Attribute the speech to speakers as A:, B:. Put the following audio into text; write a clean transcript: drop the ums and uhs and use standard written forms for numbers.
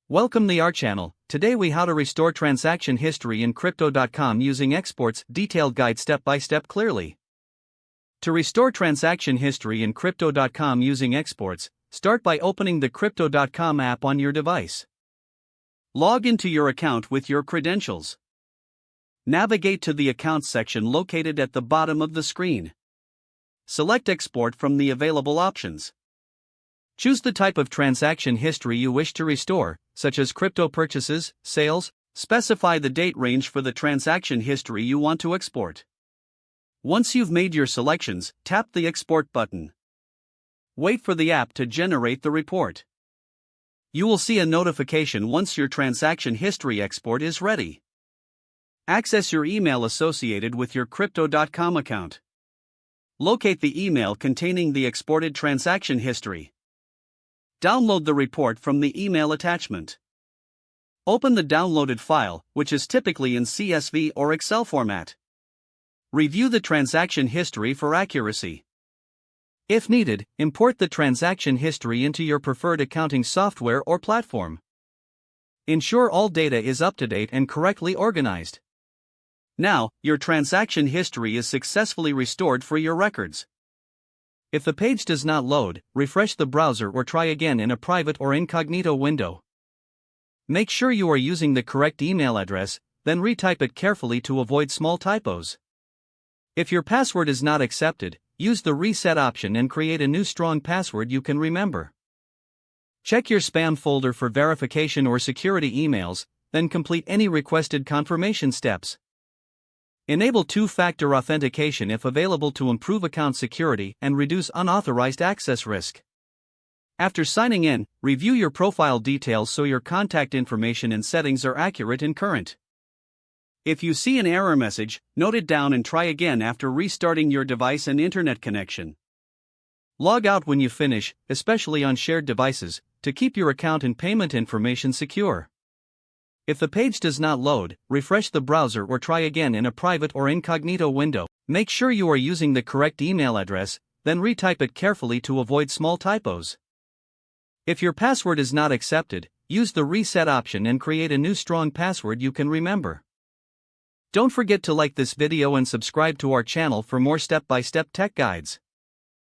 A: Welcome to our channel. Today we how to restore transaction history in Crypto.com using exports, detailed guide step by step clearly. To restore transaction history in Crypto.com using exports, start by opening the Crypto.com app on your device. Log into your account with your credentials. Navigate to the Accounts section located at the bottom of the screen. Select Export from the available options. Choose the type of transaction history you wish to restore, such as crypto purchases, sales. Specify the date range for the transaction history you want to export. Once you've made your selections, tap the Export button. Wait for the app to generate the report. You will see a notification once your transaction history export is ready. Access your email associated with your Crypto.com account. Locate the email containing the exported transaction history. Download the report from the email attachment. Open the downloaded file, which is typically in CSV or Excel format. Review the transaction history for accuracy. If needed, import the transaction history into your preferred accounting software or platform. Ensure all data is up to date and correctly organized. Now, your transaction history is successfully restored for your records. If the page does not load, refresh the browser or try again in a private or incognito window. Make sure you are using the correct email address, then retype it carefully to avoid small typos. If your password is not accepted, use the reset option and create a new strong password you can remember. Check your spam folder for verification or security emails, then complete any requested confirmation steps. Enable two-factor authentication if available to improve account security and reduce unauthorized access risk. After signing in, review your profile details so your contact information and settings are accurate and current. If you see an error message, note it down and try again after restarting your device and internet connection. Log out when you finish, especially on shared devices, to keep your account and payment information secure. If the page does not load, refresh the browser or try again in a private or incognito window. Make sure you are using the correct email address, then retype it carefully to avoid small typos. If your password is not accepted, use the reset option and create a new strong password you can remember. Don't forget to like this video and subscribe to our channel for more step-by-step tech guides.